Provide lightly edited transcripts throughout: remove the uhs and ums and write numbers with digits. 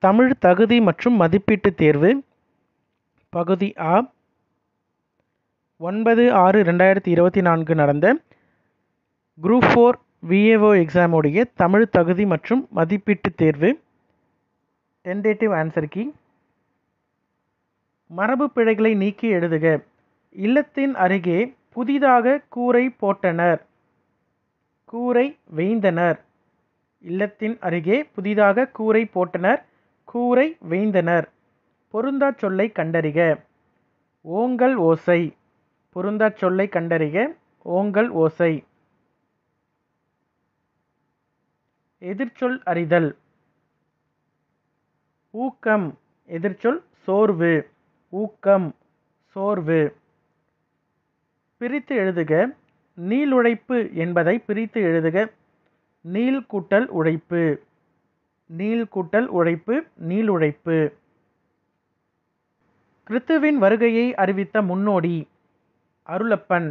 தமிழ் தகுதி மற்றும் மதிப்பீட்டுத் தேர்வு பகுதி ஆ 9/6/2024 நடந்த குரூப் 4 விஏஓ எக்ஸாம் உடைய தமிழ் தகுதி மற்றும் மதிப்பீட்டுத் தேர்வு டென்டேட்டிவ் ஆன்சர் கீ. மரபு பிழைகளை நீக்கி எழுதுக. இல்லத்தின் அருகே புதிதாக கூரை போட்டனர். கூரை வேய்ந்தனர். இல்லத்தின் அருகே புதிதாக கூரை போட்டனர். கூரை வேய்ந்தனர். பொருந்தாச் சொல்லை கண்டறிக. ஓங்கல் ஓசை. பொருந்தாச் சொல்லை கண்டறிக. ஓங்கல் ஓசை. எதிர்ச்சொல் அறிதல். ஊக்கம். எதிர்ச்சொல் சோர்வு. ஊக்கம் சோர்வு. பிரித்து எழுதுக. நீளுழைப்பு என்பதை பிரித்து எழுதுக. நீள் கூட்டல் உழைப்பு. நீள் கூட்டல் உழைப்பு. நீளுழைப்பு. கிறித்துவின் வருகையை அறிவித்த முன்னோடி. அருளப்பன்.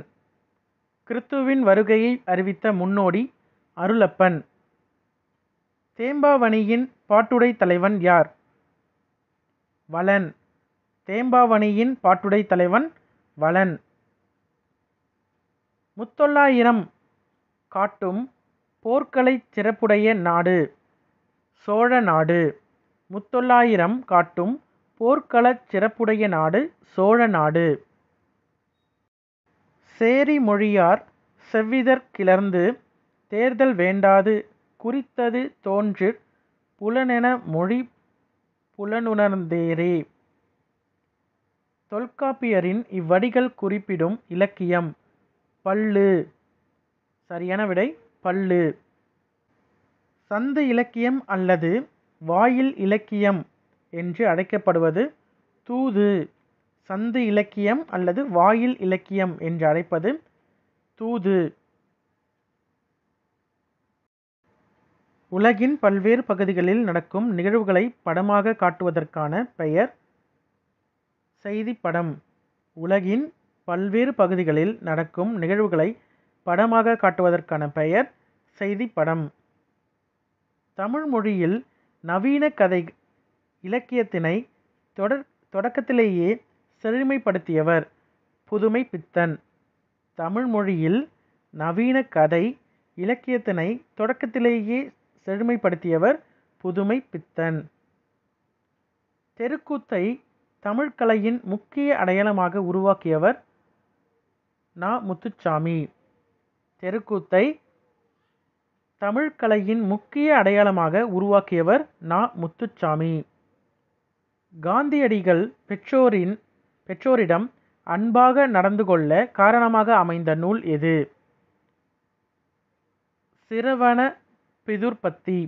கிறித்துவின் வருகையை அறிவித்த முன்னோடி அருளப்பன். தேம்பாவணியின் பாட்டுடை தலைவன் யார்? வளன். தேம்பாவணியின் பாட்டுடை தலைவன் வளன். முத்தொள்ளாயிரம் காட்டும் போர்க்கலைச் சிறப்புடைய நாடு சோழ நாடு. முத்தொள்ளாயிரம் காட்டும் போர்க்களச் சிறப்புடைய நாடு சோழ நாடு. சேரி மொழியார் செவ்விதற் கிளர்ந்து தேர்தல் வேண்டாது குறித்தது தோன்றிற் புலனென மொழி புலனுணர்ந்தேரே. தொல்காப்பியரின் இவ்வடிகள் குறிப்பிடும் இலக்கியம் பள்ளு. சரியான விடை பள்ளு. சந்து இலக்கியம் அல்லது வாயில் இலக்கியம் என்று அழைக்கப்படுவது தூது. சந்து இலக்கியம் அல்லது வாயில் இலக்கியம் என்று அழைப்பது தூது. உலகின் பல்வேறு பகுதிகளில் நடக்கும் நிகழ்வுகளை படமாக காட்டுவதற்கான பெயர் செய்திப்படம். உலகின் பல்வேறு பகுதிகளில் நடக்கும் நிகழ்வுகளை படமாக காட்டுவதற்கான பெயர் செய்திப்படம். தமிழ் மொழியில் நவீன கதை இலக்கியத்தினை தொடக்கத்திலேயே செழுமைப்படுத்தியவர் புதுமைப்பித்தன். தமிழ் மொழியில் நவீன கதை இலக்கியத்தினை தொடக்கத்திலேயே செழுமைப்படுத்தியவர் புதுமைப்பித்தன். தெருக்கூத்தை தமிழ்கலையின் முக்கிய அடையாளமாக உருவாக்கியவர் நா. முத்துசாமி. தெருக்கூத்தை தமிழ்கலையின் முக்கிய அடையாளமாக உருவாக்கியவர் நா. முத்துசாமி. காந்தியடிகள் பெற்றோரிடம் அன்பாக நடந்து கொள்ள காரணமாக அமைந்த நூல் எது? சிரவண பிதுர்பத்தி.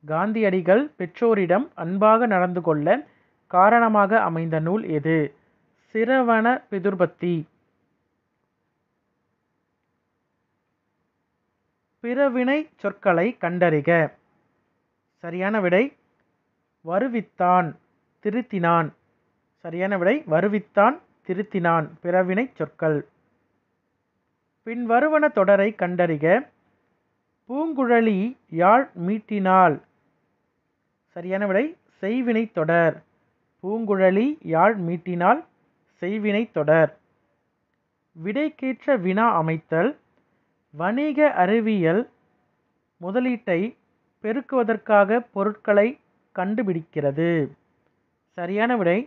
காந்தியடிகள் பெற்றோரிடம் அன்பாக நடந்து கொள்ள காரணமாக அமைந்த நூல் எது? சிரவண பிதுர்பத்தி. பிறவினை சொற்களை கண்டறிக. சரியான விடை வருவித்தான் திருத்தினான். சரியான விடை வருவித்தான் திருத்தினான். பிறவினை சொற்கள். பின் வருவன தொடரை கண்டறிக. பூங்குழலி யாழ் மீட்டினாள். சரியான விடை செய்வினை தொடர். பூங்குழலி யாழ் மீட்டினாள். செய்வினை தொடர். விடைக்கேற்ற வினா அமைத்தல். வணிக அறிவியல் முதலீட்டை பெருக்குவதற்காக பொருட்களை கண்டுபிடிக்கிறது. சரியான விடை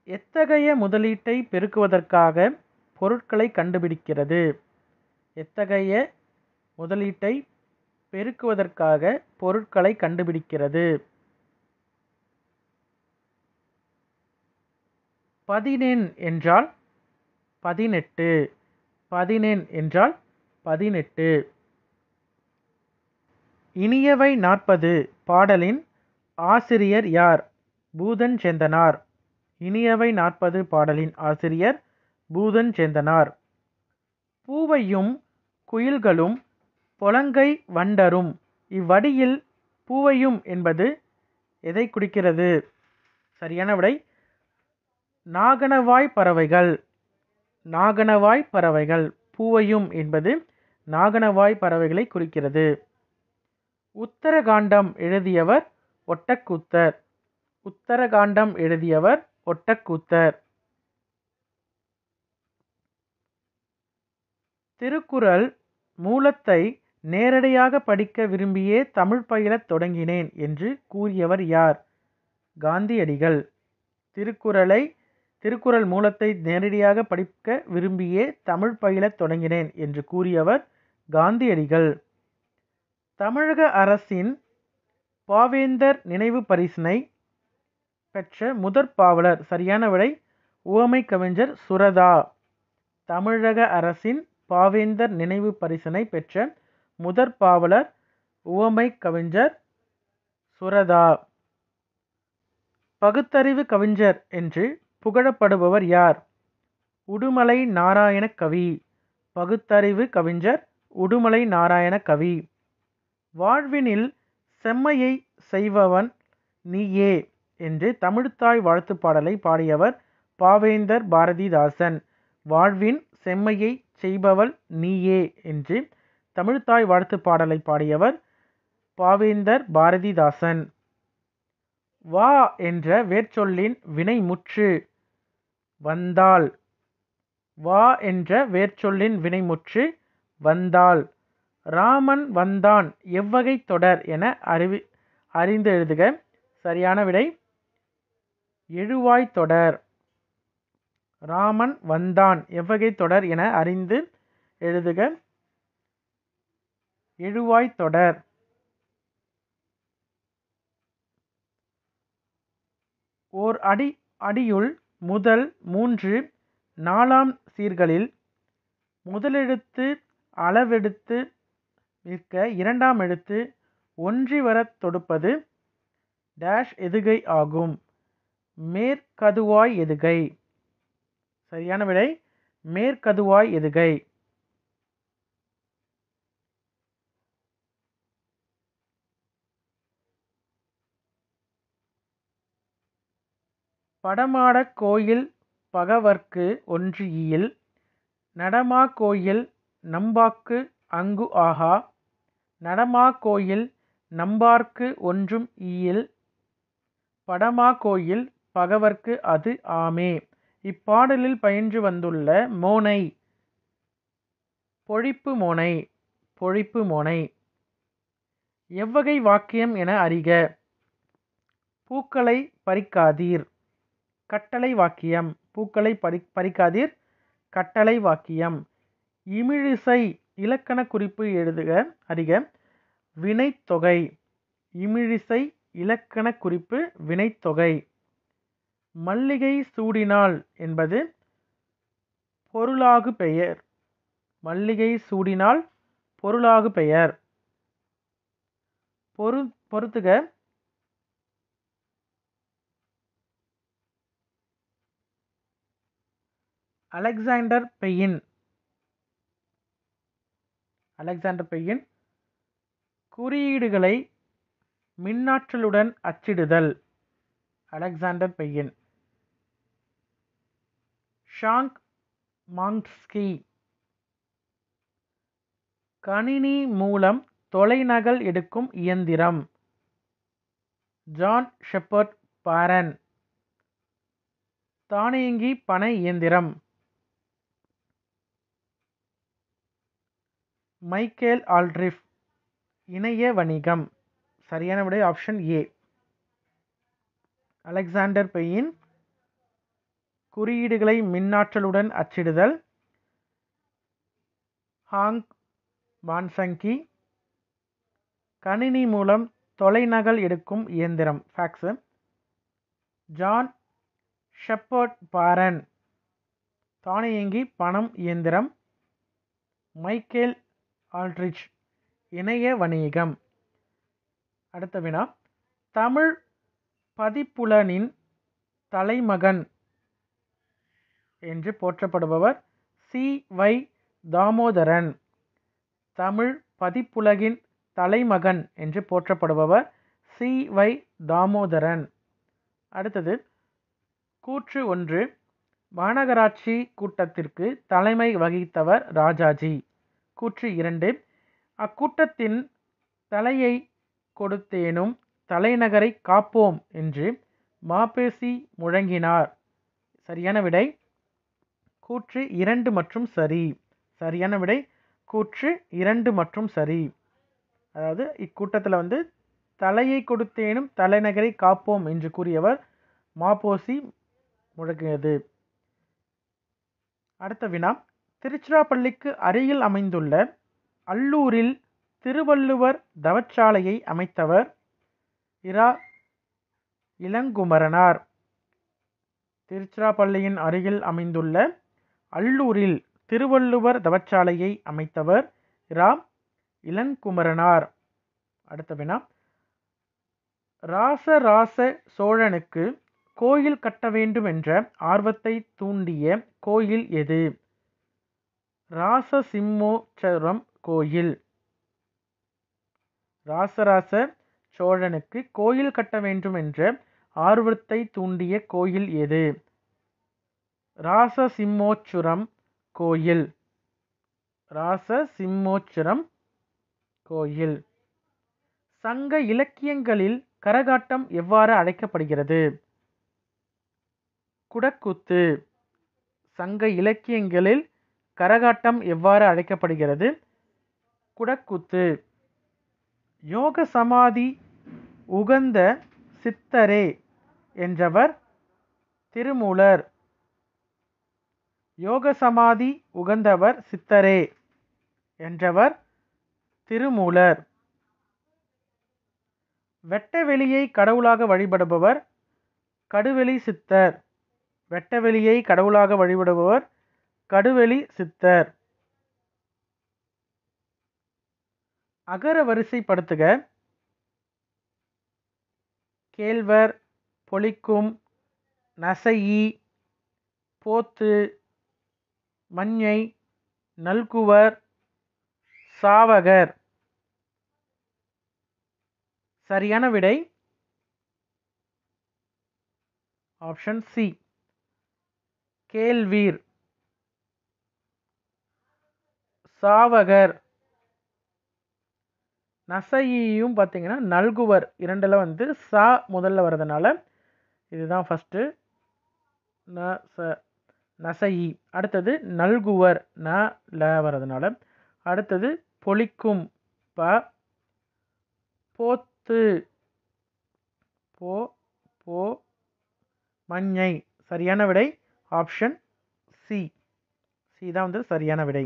எத்தகைய முதலீட்டை பெருக்குவதற்காக பொருட்களை கண்டுபிடிக்கிறது? எத்தகைய முதலீட்டை பெருக்குவதற்காக பொருட்களை கண்டுபிடிக்கிறது? 18 என்றால் 18. 18 என்றால் 18. இனியவை 40 பாடலின் ஆசிரியர் யார்? பூதஞ்சேந்தனார். இனியவை 40 பாடலின் ஆசிரியர் பூதஞ்சேந்தனார். பூவையும் குயில்களும் பொலங்கை வண்டரும். இவ்வடியில் பூவையும் என்பது எதை குறிக்கிறது? சரியான விடை நாகனவாய் பறவைகள். நாகனவாய் பறவைகள். பூவையும் என்பது நாகனவாய் பறவைகளை குறிக்கிறது. உத்தரகாண்டம் எழுதியவர் ஒட்டக்கூத்தர். உத்தரகாண்டம் எழுதியவர் ஒட்டக்கூத்தர். திருக்குறள் மூலத்தை நேரடியாக படிக்க விரும்பியே தமிழ் பயிலத் தொடங்கினேன் என்று கூறியவர் யார்? காந்தியடிகள். திருக்குறள் மூலத்தை நேரடியாக படிக்க விரும்பியே தமிழ் பயிலத் தொடங்கினேன் என்று கூறியவர் காந்தியடிகள். தமிழக அரசின் பாவேந்தர் நினைவு பரிசினை பெற்ற முதற் பாவலர். சரியான விடை உவமை கவிஞர் சுரதா. தமிழக அரசின் பாவேந்தர் நினைவு பரிசினை பெற்ற முதற் பாவலர் உவமை கவிஞர் சுரதா. பகுத்தறிவு கவிஞர் என்று புகழப்படுபவர் யார்? உடுமலை நாராயண கவி. பகுத்தறிவு கவிஞர் உடுமலை நாராயண கவி. வாழ்வினில் செம்மையை செய்பவன் நீயே என்று தமிழ்த்தாய் வாழ்த்து பாடலை பாடியவர் பாவேந்தர் பாரதிதாசன். வாழ்வின் செம்மையை செய்பவள் நீயே என்று தமிழ்த்தாய் வாழ்த்து பாடலை பாடியவர் பாவேந்தர் பாரதிதாசன். வா என்ற வேர்ச்சொல்லின் வினைமுற்று வந்தாள். வா என்ற வேர்ச்சொல்லின் வினைமுற்று வந்தாள். ராமன் வந்தான் எவ்வகை தொடர் என அறிந்து எழுதுக. சரியான விடை எழுவாய் தொடர். ராமன் வந்தான் எவ்வகை தொடர் என அறிந்து எழுதுக. எழுவாய் தொடர். ஓர் அடியுள் முதல் 3 4ஆம் சீர்களில் முதலெழுத்து அளவெடுத்து நிற்க 2ஆம் எழுத்து ஒன்றி வரத் தொடுப்பது டேஷ் எதுகை ஆகும். மேற்கதுவாய் எதுகை. சரியான விடை மேற்கதுவாய் எதுகை. படமாடக் கோயில் பகவர்க்கு ஒன்று ஈயில். நடமா கோயில் நம்பாக்கு அங்கு ஆகா. நடமா கோயில் நம்பார்க்கு ஒன்றும் ஈயில். படமா கோயில் பகவர்க்கு அது ஆமே. இப்பாடலில் பயின்று வந்துள்ள மோனை பொழிப்பு மோனை. பொழிப்பு மோனை எவ்வகை வாக்கியம் என அறிக. பூக்களை பறிக்காதீர் கட்டளை வாக்கியம். பூக்களை பறிக்காதீர் கட்டளை வாக்கியம். இமிழிசை இலக்கண குறிப்பு எழுதுக அறிக. வினைத்தொகை. இமிழிசை இலக்கண குறிப்பு வினைத்தொகை. மல்லிகை சூடினாள் என்பது பொருளாகு பெயர். மல்லிகை சூடினாள் பொருளாகு பெயர். பொறுத்துக. அலெக்சாண்டர் பெயின் குறியீடுகளை மின்னாற்றலுடன் அச்சிடுதல். Alexander pain. ஷாங்க் மாங்ஸ்கி கணினி மூலம் தொலைநகல் எடுக்கும் இயந்திரம். ஜான் ஷெப்பர்ட் பாரன் தானியங்கி பனை இயந்திரம். மைக்கேல் ஆல்ட்ரிஃப் இணைய வணிகம். சரியான விடை ஆப்ஷன் ஏ. அலெக்சாண்டர் பெயின் குறியீடுகளை மின்னாற்றலுடன் அச்சிடுதல். ஹாங்க் மான்சங்கி கணினி மூலம் தொலைநகல் எடுக்கும் இயந்திரம் ஃபேக்ஸ். ஜான் ஷெப்பர்ட் பாரன் தானியங்கி பணம் இயந்திரம். மைக்கேல் ஆல்ட்ரிச் இணைய வணிகம். அடுத்த வினா. தமிழ் பதிப்புலனின் தலைமகன் என்று போற்றப்படுபவர் சி. வை. தாமோதரன். தமிழ் பதிப்புலகின் தலைமகன் என்று போற்றப்படுபவர் சி. வை. தாமோதரன். அடுத்தது கூற்று 1. மாநகராட்சி கூட்டத்திற்கு தலைமை வகித்தவர் ராஜாஜி. கூற்று 2. அக்கூட்டத்தின் தலையை கொடுத்தேனும் தலைநகரை காப்போம் என்று மாப்பேசி முழங்கினார். சரியான விடை கூற்று 2 மற்றும் சரி. சரியான விடை கூற்று 2 மற்றும் சரி. அதாவது இக்கூட்டத்தில் தலையை கொடுத்தேனும் தலைநகரை காப்போம் என்று கூறியவர் மாப்போசி முழங்கியது. அடுத்த வினா, திருச்சிராப்பள்ளிக்கு அருகில் அமைந்துள்ள அல்லூரில் திருவள்ளுவர் தவச்சாலையை அமைத்தவர் இரா. இளங்குமரனார். திருச்சிராப்பள்ளியின் அருகில் அமைந்துள்ள அல்லூரில் திருவள்ளுவர் தவச்சாலையை அமைத்தவர் இரா. இளங்குமரனார். அடுத்த வினா, ராசராச சோழனுக்கு கோயில் கட்ட வேண்டும் என்ற ஆர்வத்தை தூண்டிய கோயில் எது? ராசசிம்மோச்சரம் கோயில். ராசராச சோழனுக்கு கோயில் கட்ட வேண்டும் என்ற ஆர்வத்தை தூண்டிய கோயில் எது? ராசசிம்மோச்சுரம் கோயில். ராசசிம்மோச்சுரம் கோயில். சங்க இலக்கியங்களில் கரகாட்டம் எவ்வாறு அழைக்கப்படுகிறது? குடக்கூத்து. சங்க இலக்கியங்களில் கரகாட்டம் எவ்வாறு அழைக்கப்படுகிறது? குடக்கூத்து. யோக சமாதி உகந்த சித்தரே என்றவர் திருமூலர். யோக சமாதி உகந்தவர் சித்தரே என்றவர் திருமூலர். வெட்டவெளியை கடவுளாக வழிபடுபவர் கடுவெளி சித்தர். வெட்டவெளியை கடவுளாக வழிபடுபவர் கடுவெளி சித்தர். அகர வரிசைப்படுத்துக. கேழ்வர், பொலிக்கும், நசையி, போத்து, மஞ்ஞை, நல்குவர், சாவகர். சரியான விடை ஆப்ஷன் சி, கேழ்வீர். சாவகர். நசையும் பார்த்தீங்கன்னா நல்குவர் இரண்டில் சா முதல்ல வர்றதுனால இதுதான் ஃபஸ்ட்டு. நசையி. அடுத்தது நல்குவர் ந ல வர்றதுனால. அடுத்தது பொலிக்கும் ப. போத்து போ போ. மஞ்ஞை. சரியான விடை ஆப்ஷன் சி. சி தான் சரியான விடை.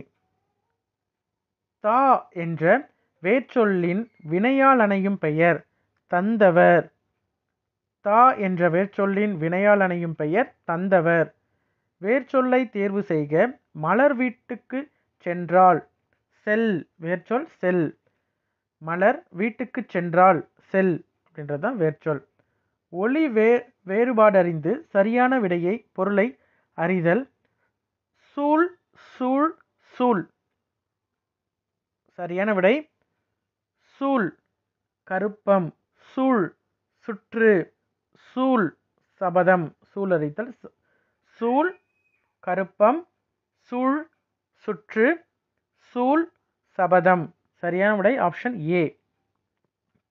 தா என்ற வேர்ச்சொல்லின் வினையால் அணையும் பெயர் தந்தவர். தா என்ற வேர்ச்சொல்லின் வினையால் அணையும் பெயர் தந்தவர். வேர்ச்சொல்லை தேர்வு செய்க. மலர் வீட்டுக்கு சென்றால் செல். வேர்ச்சொல் செல். மலர் வீட்டுக்கு சென்றால் செல் அப்படின்றது தான் வேர்ச்சொல். ஒலி வேறுபாடறிந்து சரியான விடையை பொருளை அறிதல். சூழ் சூழ் சூழ். சரியான விடை சூழ். கருப்பம். சூழ் சுற்று. சூழ் சபதம். சூழறித்தல். சூழ் கருப்பம். சூழ் சுற்று. சூழ் சபதம். சரியான விடை ஆப்ஷன் ஏ.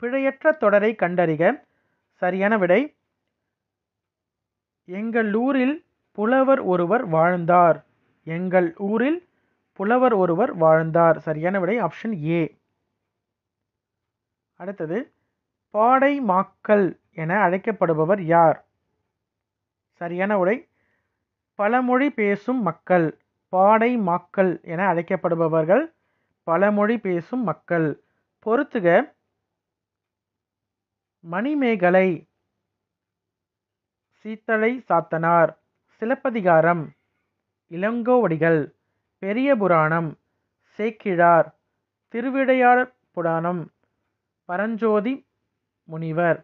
பிழையற்ற தொடரை கண்டறிக. சரியான விடை எங்கள் ஊரில் புலவர் ஒருவர் வாழ்ந்தார். எங்கள் ஊரில் புலவர் ஒருவர் வாழ்ந்தார். சரியான விடை ஆப்ஷன் ஏ. அடுத்தது பாடை மாக்கள் என அழைக்கப்படுபவர் யார்? சரியான விடை பழமொழி பேசும் மக்கள். பாடை மாக்கள் என அழைக்கப்படுபவர்கள் பழமொழி பேசும் மக்கள். பொறுத்துக. மணிமேகலை, சீத்தலை சாத்தனார், சிலப்பதிகாரம், இளங்கோவடிகள், பெரிய புராணம், சேக்கிழார், திருவிடையாடற் புராணம், பரஞ்சோதி முனிவர்.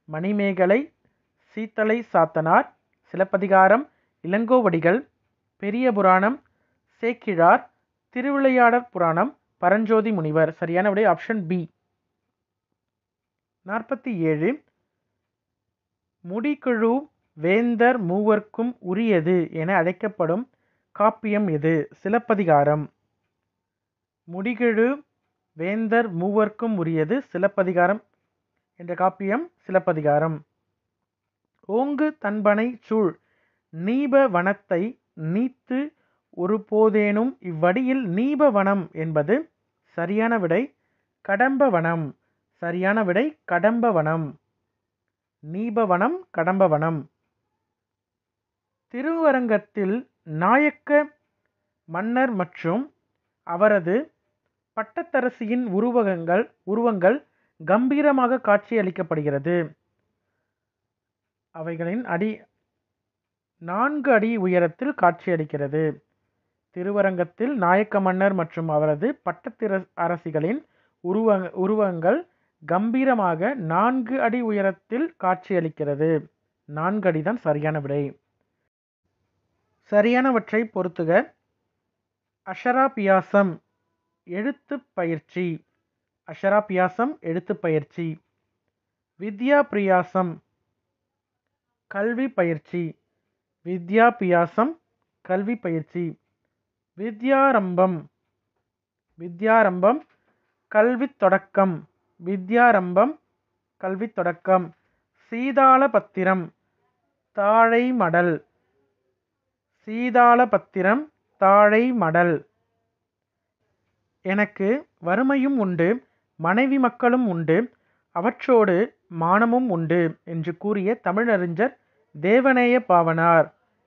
மணிமேகலை, சீத்தலை சாத்தனார், சிலப்பதிகாரம், இளங்கோவடிகள், பெரிய புராணம், சேக்கிழார், திருவிளையாடற் புராணம், பரஞ்சோதி முனிவர். சரியான விடை ஆப்ஷன் பி. 47. முடிகெழு வேந்தர் மூவர்க்கும் உரியது என அழைக்கப்படும் காப்பியம் எது? சிலப்பதிகாரம். முடிகெழு வேந்தர் மூவர்க்கும் உரியது சிலப்பதிகாரம் என்ற காப்பியம் சிலப்பதிகாரம். ஓங்கு தன்பனை சூழ் நீப வனத்தை நீத்து ஒருபோதேனும் இவ்வடியில் நீப வனம் என்பது சரியான விடை கடம்பவனம். சரியான விடை கடம்பவனம். நீபவனம் கடம்பவனம். திருவரங்கத்தில் நாயக்க மன்னர் மற்றும் அவரது பட்டத்தரசியின் உருவங்கள் கம்பீரமாக காட்சியளிக்கப்படுகிறது. அவைகளின் 4 அடி உயரத்தில் காட்சியளிக்கிறது. திருவரங்கத்தில் நாயக்க மன்னர் மற்றும் அவரது பட்டத்தரசிகளின் உருவங்கள் கம்பீரமாக 4 அடி உயரத்தில் காட்சியளிக்கிறது. 4 அடி தான் சரியான விடை. சரியானவற்றை பொறுத்துக. அஷராபியாசம் எழுத்துப் பயிற்சி. அஷராபியாசம் எழுத்துப் பயிற்சி. வித்யாபியாசம் கல்வி பயிற்சி. வித்யாபியாசம் கல்வி பயிற்சி. வித்யாரம்பம் கல்வித் தொடக்கம். வித்யாரம்பம் கல்வித் தொடக்கம். சீதாளபத்திரம் தாழை மடல். சீதாளபத்திரம் தாழை மடல். எனக்கு வறுமையும் உண்டு மனைவி மக்களும் உண்டு அவற்றோடு மானமும் உண்டு என்று கூறிய தமிழறிஞர் தேவநேய பாவாணர்.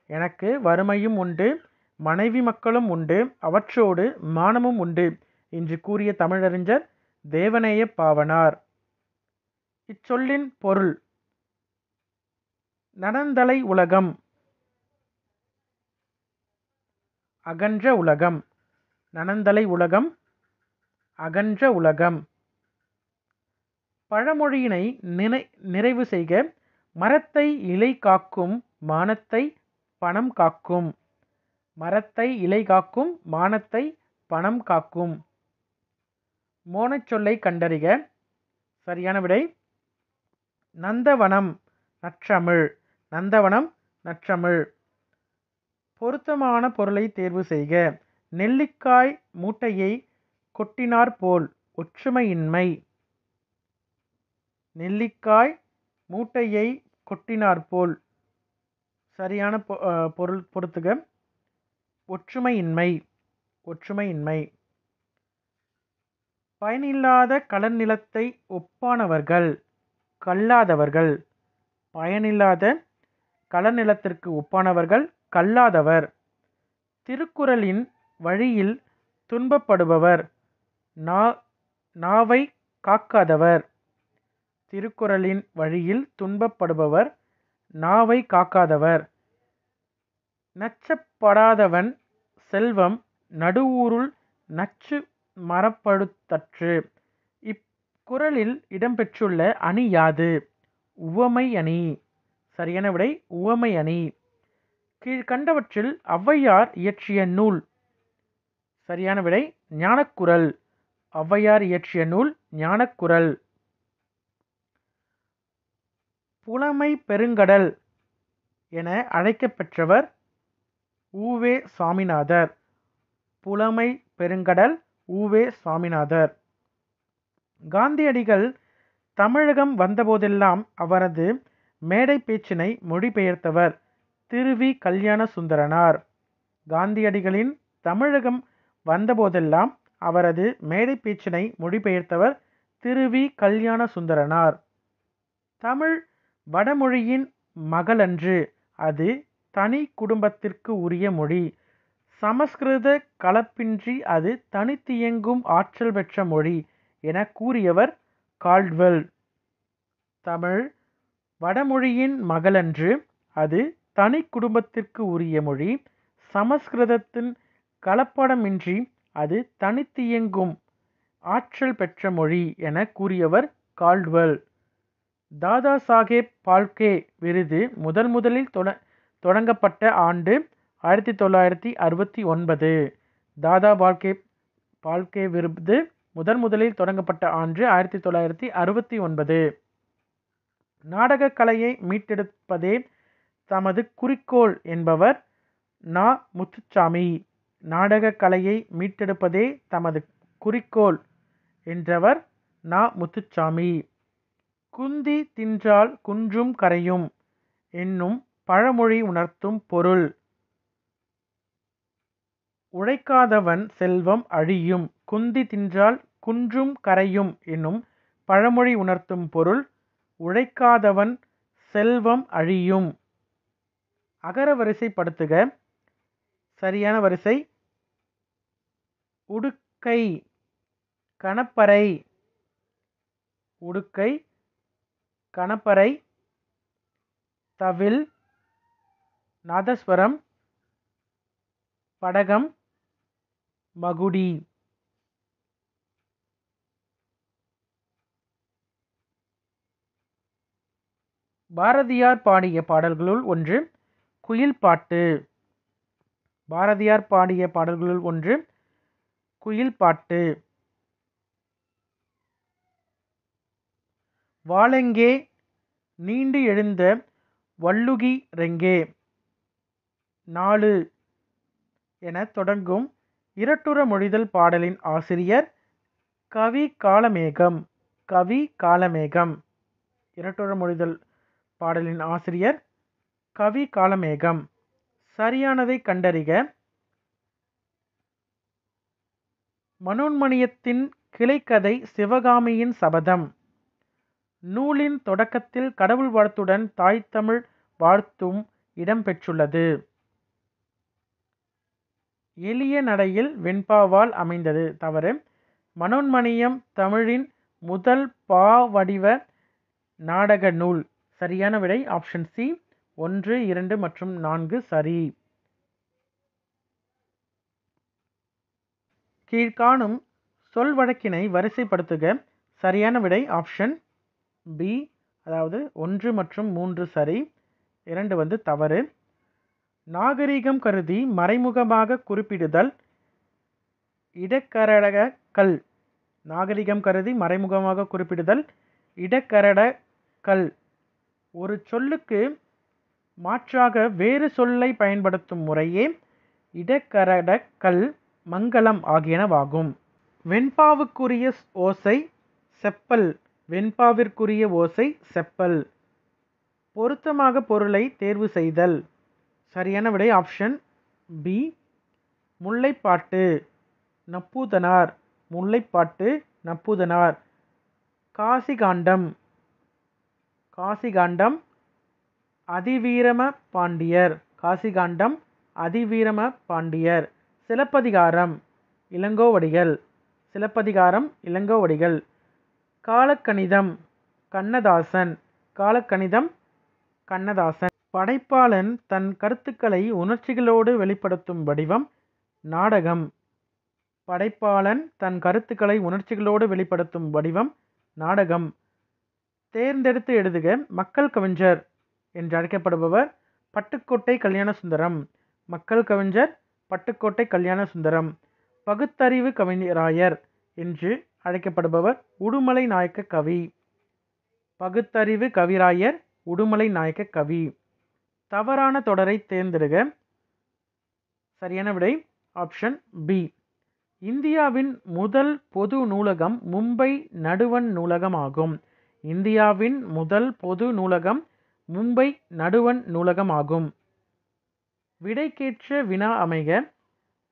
எனக்கு வறுமையும் உண்டு மனைவி மக்களும் உண்டு அவற்றோடு மானமும் உண்டு என்று கூறிய தமிழறிஞர் தேவநேய பாவாணர். இச்சொல்லின் பொருள். நடந்தலை உலகம் அகன்ற உலகம். நடந்தலை உலகம் அகன்ற உலகம். பழமொழியினை நிறைவு செய்க. மரத்தை இலை காக்கும் மானத்தை பணம் காக்கும். மரத்தை இலை காக்கும் மானத்தை பணம் காக்கும். மோனச் சொல்லை கண்டறிக. சரியான விடை நந்தவனம் நற்றமிழ். நந்தவனம் நற்றமிழ். பொருத்தமான பொருளை தேர்வு செய்க. நெல்லிக்காய் மூட்டையை கொட்டினார் போல் ஒற்றுமையின்மை. நெல்லிக்காய் மூட்டையை கொட்டினார் போல். சரியான பொருள் பொறுத்துக. ஒற்றுமையின்மை. ஒற்றுமையின்மை. பயனில்லாத களநிலத்தை ஒப்பானவர்கள் கல்லாதவர்கள். பயனில்லாத களநிலத்திற்கு ஒப்பானவர்கள் கல்லாதவர். திருக்குறளின் வழியில் துன்பப்படுபவர் நாவை காக்காதவர். திருக்குறளின் வழியில் துன்பப்படுபவர் நாவை காக்காதவர். நச்சப்படாதவன் செல்வம் நடுவூருள் நச்சு மறப்படுத்தற்று. இக்குறளில் இடம்பெற்றுள்ள அணி யாது? உவமை அணி. சரியான விடை உவமை அணி. கீழ்கண்டவற்றில் ஔவையார் இயற்றிய நூல். சரியான விடை ஞானக்குரல். ஔவையார் இயற்றிய நூல் ஞானக்குரல். புலமை பெருங்கடல் என அழைக்கப்பெற்றவர் உ.வே. சாமிநாதர். புலமை பெருங்கடல் உ.வே. சாமிநாதர். காந்தியடிகள் தமிழகம் வந்தபோதெல்லாம் அவரது மேடை பேச்சினை மொழிபெயர்த்தவர் திரு.வி. கல்யாண சுந்தரனார். காந்தியடிகளின் தமிழகம் வந்தபோதெல்லாம் அவரது மேடை பேச்சினை மொழிபெயர்த்தவர் திரு.வி. கல்யாண சுந்தரனார். தமிழ் வடமொழியின் மகளன்று. அது தனி குடும்பத்திற்கு உரிய மொழி. சமஸ்கிருத கலப்பின்றி அது தனித்தியங்கும் ஆற்றல் பெற்ற மொழி என கூறியவர் கால்டுவெல். தமிழ் வடமொழியின் மகளன்று. அது தனி குடும்பத்திற்கு உரிய மொழி. சமஸ்கிருதத்தின் கலப்படமின்றி அது தனித்தியங்கும் ஆற்றல் பெற்ற மொழி என கூறியவர் கால்டுவெல். தாதா சாஹேப் பால்கே விருது முதலில் தொடங்கப்பட்ட ஆண்டு 1969. தாதா பால்கே விருது முதலில் தொடங்கப்பட்ட ஆண்டு 1969. நாடகக் கலையை மீட்டெடுப்பதே தமது குறிக்கோள் என்பவர் நா. முத்துசாமி. நாடகக் கலையை மீட்டெடுப்பதே தமது குறிக்கோள் என்றவர் நா. முத்துசாமி. குந்தி தின்றால் குன்றும் கரையும் என்னும் பழமொழி உணர்த்தும் பொருள். உழைக்காதவன் செல்வம் அழியும். குந்தி தின்றால் குன்றும் கரையும் என்னும் பழமொழி உணர்த்தும் பொருள். உழைக்காதவன் செல்வம் அழியும். அகர வரிசைப்படுத்துக. சரியான வரிசை உடுக்கை, கணப்பறை, உடுக்கை, கணப்பறை, தவில், நாதஸ்வரம், படகம், மகுடி. பாரதியார் பாடிய பாடல்களுள் ஒன்று குயில் பாட்டு. பாரதியார் பாடிய பாடல்களுள் ஒன்று குயில் பாட்டு. வாளெங்கே நீண்டு எழுந்த வள்ளுகி ரெங்கே. 4 என தொடங்கும் இரட்டுற மொழிதல் பாடலின் ஆசிரியர் கவி காளமேகம். கவி காளமேகம். இரட்டுற மொழிதல் பாடலின் ஆசிரியர் கவி காளமேகம். சரியானதை கண்டறிக. மனோன்மணியத்தின் கிளைக்கதை சிவகாமியின் சபதம். நூலின் தொடக்கத்தில் கடவுள் வாழ்த்துடன் தாய் தமிழ் வாழ்த்தும் இடம்பெற்றுள்ளது. எளிய நடையில் வெண்பாவால் அமைந்தது. தவறு. மனோன்மணியம் தமிழின் முதல் பாவடிவ நாடக நூல். சரியான விடை ஆப்ஷன் சி 1, 2 மற்றும் 4 சரி. கீழ்காணும் சொல் வழக்கினை வரிசைப்படுத்துக. சரியான விடை ஆப்ஷன் பி, அதாவது 1 மற்றும் 3 சரி, 2 தவறு. நாகரிகம் கருதி மறைமுகமாக குறிப்பிடுதல் இடக்கரடகல். நாகரிகம் கருதி மறைமுகமாக குறிப்பிடுதல் இடக்கரடகல். ஒரு சொல்லுக்கு மாற்றாக வேறு சொல்லை பயன்படுத்தும் முறையே இடக்கரடகல், மங்கலம் ஆகியனவாகும். வெண்பாவுக்குரிய ஓசை செப்பல். வெண்பாவிற்குரிய ஓசை செப்பல். பொருத்தமாக பொருளை தேர்வு செய்தல். சரியான விடை ஆப்ஷன் பி முல்லைப்பாட்டு, நப்பூதனார். முல்லைப்பாட்டு, நப்பூதனார். காசிகாண்டம். காசிகாண்டம் அதிவீரம பாண்டியர். காசிகாண்டம் அதிவீரம பாண்டியர். சிலப்பதிகாரம் இளங்கோவடிகள். சிலப்பதிகாரம் இளங்கோவடிகள். காலக்கணிதம் கண்ணதாசன். காலக்கணிதம் கண்ணதாசன். படைப்பாளன் தன் கருத்துக்களை உணர்ச்சிகளோடு வெளிப்படுத்தும் வடிவம் நாடகம். படைப்பாளன் தன் கருத்துக்களை உணர்ச்சிகளோடு வெளிப்படுத்தும் வடிவம் நாடகம். தேர்ந்தெடுத்து எழுதுக. மக்கள் கவிஞர் என்று அழைக்கப்படுபவர் பட்டுக்கோட்டை கல்யாணசுந்தரம். மக்கள் கவிஞர் பட்டுக்கோட்டை கல்யாணசுந்தரம். பகுத்தறிவு கவிராயர் என்று அழைக்கப்படுபவர் உடுமலை நாயக்க கவி. பகுத்தறிவு கவிராயர், உடுமலை நாயக்க கவி. தவறான தொடரை தேர்ந்தெடுக. சரியான விடை ஆப்ஷன் பி. இந்தியாவின் முதல் பொது நூலகம் மும்பை நடுவண் நூலகம் ஆகும். இந்தியாவின் முதல் பொது நூலகம் மும்பை நடுவண் நூலகம் ஆகும். விடைக்கேற்ற வினா அமைக.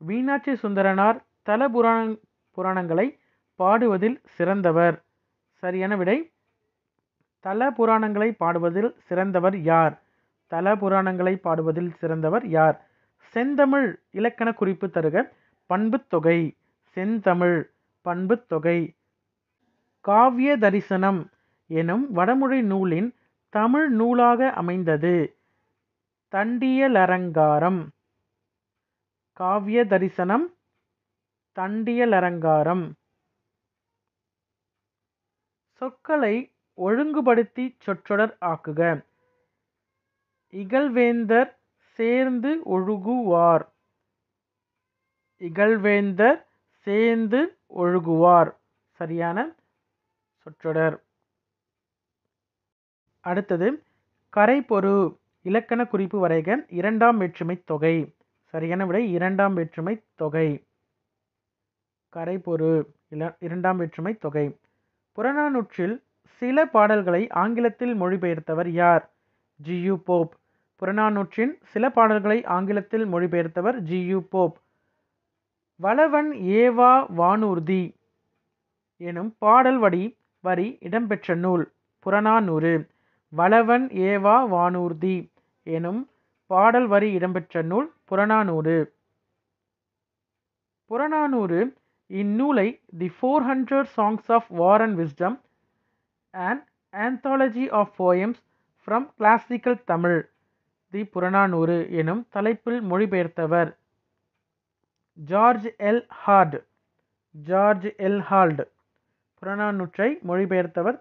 மீனாட்சி சுந்தரனார் தல புராணங்களை பாடுவதில் சிறந்தவர். சரியான விடை தல புராணங்களை பாடுவதில் சிறந்தவர் யார்? தல புராணங்களை பாடுவதில் சிறந்தவர் யார்? செந்தமிழ் இலக்கண குறிப்பு தருக. பண்புத்தொகை. செந்தமிழ் பண்புத்தொகை. காவிய தரிசனம் எனும் வடமொழி நூலின் தமிழ் நூலாக அமைந்தது தண்டியலரங்காரம். காவிய தரிசனம் தண்டியலரங்காரம். சொற்களை ஒழுங்குபடுத்தி சொற்றொடர் ஆக்குக. இகழ்வேந்தர் சேர்ந்து ஒழுகுவார். இகழ்வேந்தர் சேர்ந்து ஒழுகுவார். சரியான சொற்றொடர். அடுத்தது கரைபொரு இலக்கண குறிப்பு வரைக. 2ஆம் வேற்றுமை தொகை. சரியான விடை 2ஆம் வேற்றுமை தொகை. கரைபொரு 2ஆம் வேற்றுமை தொகை. புறநானூற்றில் சில பாடல்களை ஆங்கிலத்தில் மொழிபெயர்த்தவர் யார்? ஜி.யு. போப். புறநானூற்றின் சில பாடல்களை ஆங்கிலத்தில் மொழிபெயர்த்தவர் ஜி.யு. போப். வளவன் ஏவா வானூர்தி எனும் பாடல் வரி இடம்பெற்ற நூல் புறநானூறு. வளவன் ஏவா வானூர்தி எனும் பாடல் வரி இடம்பெற்ற நூல் புறநானூறு. புறநானூறு இந்நூலை தி 400 Songs of War and Wisdom an anthology of poems from classical Tamil தி புறநானூறு எனும் தலைப்பில் மொழிபெயர்த்தவர் George L Hart. George L Hart. புறநானூற்றை மொழிபெயர்த்தவர்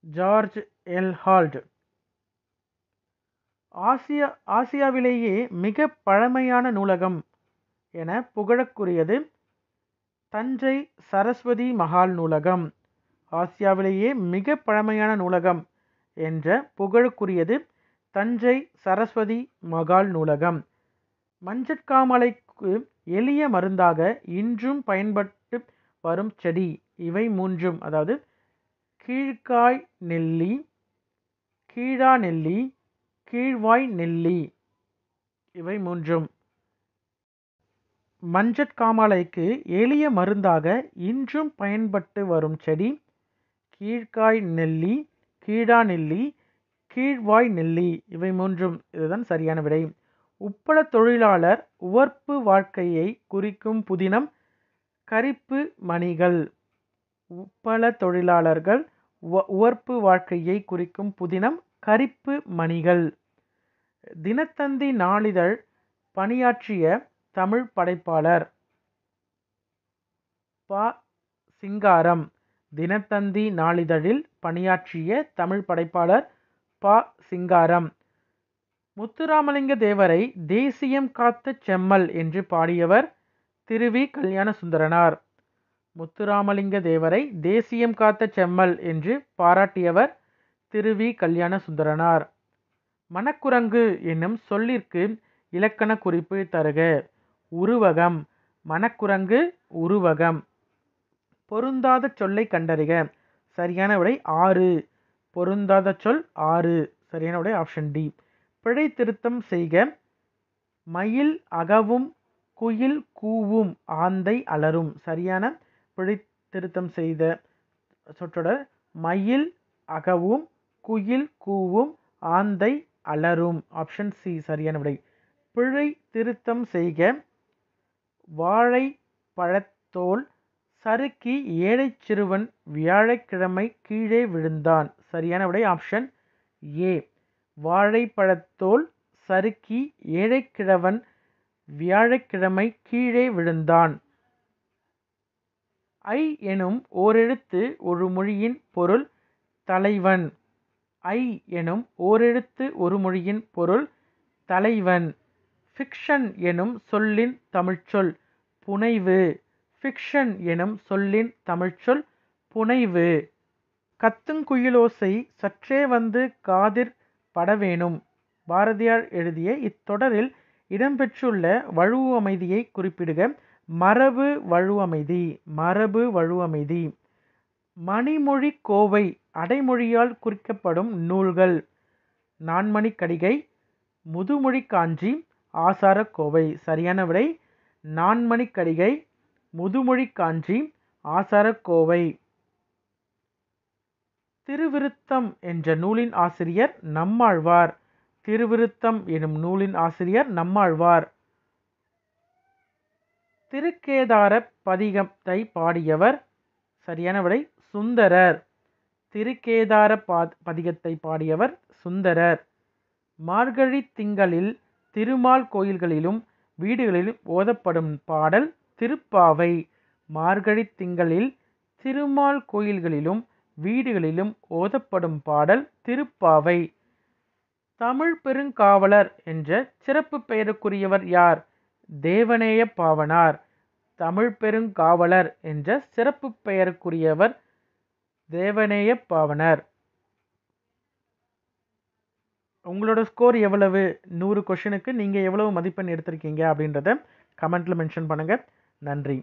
ஜார்ஜ் எல் ஹால்ட். ஆசியாவிலேயே மிக பழமையான நூலகம் என புகழக்குரியது தஞ்சை சரஸ்வதி மகால் நூலகம். ஆசியாவிலேயே மிக பழமையான நூலகம் என்ற புகழுக்குரியது தஞ்சை சரஸ்வதி மகால் நூலகம். மஞ்சட்காமலைக்கு எளிய மருந்தாக இன்றும் பயன்பட்டு வரும் செடி இவை மூன்றும், அதாவது கீழ்காய் நெல்லி, கீழா நெல்லி, கீழ்வாய் நெல்லி, இவை மூன்றும். மஞ்சட்காமாலைக்கு எளிய மருந்தாக இன்றும் பயன்பட்டு வரும் செடி கீழ்காய் நெல்லி, கீழா நெல்லி, கீழ்வாய் நெல்லி, இவை மூன்றும். இதுதான் சரியான விடை. உப்பள தொழிலாளர் உவர்ப்பு வாழ்க்கையை குறிக்கும் புதினம் கரிப்பு மணிகள். உப்பள தொழிலாளர்கள் உவர்ப்பு வாழ்க்கையை குறிக்கும் புதினம் கரிப்பு மணிகள். தினத்தந்தி நாளிதழ் பணியாற்றிய தமிழ் படைப்பாளர் ப. சிங்காரம். தினத்தந்தி நாளிதழில் பணியாற்றிய தமிழ் படைப்பாளர் ப. சிங்காரம். முத்துராமலிங்க தேவரை தேசியம் காத்த செம்மல் என்று பாடியவர் திருவி கல்யாண சுந்தரனார். முத்துராமலிங்க தேவரை தேசியம் காத்த செம்மல் என்று பாராட்டியவர் திருவி கல்யாண சுந்தரனார். மணக்குரங்கு என்னும் சொல்லிற்கு இலக்கண குறிப்பு தருக. உருவகம். மணக்குரங்கு உருவகம். பொருந்தாத சொல்லை கண்டறிக. சரியான விடை 6. பொருந்தாத சொல் 6. சரியான விடை ஆப்ஷன் டி. பிழை திருத்தம் செய்க. மயில் அகவும் குயில் கூவும் ஆந்தை அலரும். சரியான பிழை திருத்தம் செய்த சொற்றொடர் மயில் அகவும் குயில் கூவும் ஆந்தை அலரும். ஆப்ஷன் சி சரியான விடை. பிழை திருத்தம் செய்க. வாழை பழத்தோல் சறுக்கி ஏழை சிறுவன் வியாழக்கிழமை கீழே விழுந்தான். சரியான விடை ஆப்ஷன் ஏ. வாழைப்பழத்தோல் சறுக்கி ஏழைக்கிழவன் வியாழக்கிழமை கீழே விழுந்தான். ஐ எனும் ஓரெழுத்து ஒரு மொழியின் பொருள் தலைவன். ஐ எனும் ஓரெழுத்து ஒரு மொழியின் பொருள் தலைவன். ஃபிக்ஷன் எனும் சொல்லின் தமிழ்ச்சொல் புனைவு. ஃபிக்ஷன் எனும் சொல்லின் தமிழ்ச்சொல் புனைவு. கத்துங்குயிலோசை சற்றே வந்து காதிற் படவேணும். பாரதியார் எழுதிய இத்தொடரில் இடம்பெற்றுள்ள வழுவமைதியை குறிப்பிடுக. மரபு வழுவமைதி. மரபு வழுவமைதி. மணிமொழி கோவை அடைமொழியால் குறிக்கப்படும் நூல்கள் நான்மணிக்கடிகை, முதுமொழி காஞ்சி, ஆசாரக்கோவை. சரியான விடை நான்மணிக்கடிகை, முதுமொழி காஞ்சி, ஆசாரக்கோவை. திருவிருத்தம் என்ற நூலின் ஆசிரியர் நம்மாழ்வார். திருவிருத்தம் எனும் நூலின் ஆசிரியர் நம்மாழ்வார். திருக்கேதார பதிகத்தை பாடியவர் சரியான விடை சுந்தரர். திருக்கேதார பதிகத்தை பாடியவர் சுந்தரர். மார்கழி திங்களில் திருமால் கோயில்களிலும் வீடுகளிலும் ஓதப்படும் பாடல் திருப்பாவை. மார்கழி திங்களில் திருமால் கோயில்களிலும் வீடுகளிலும் ஓதப்படும் பாடல் திருப்பாவை. தமிழ் பெருங்காவலர் என்ற சிறப்பு பெயருக்குரியவர் யார்? தேவநேய பாவாணர். தமிழ் பெருங்காவலர் என்ற சிறப்பு பெயருக்குரியவர் தேவநேய பாவாணர். உங்களோட ஸ்கோர் எவ்வளவு? 100 கொஷனுக்கு நீங்கள் எவ்வளவு மதிப்பெண் எடுத்திருக்கீங்க அப்படின்றத கமெண்ட்டில் மென்ஷன் பண்ணுங்கள். நன்றி.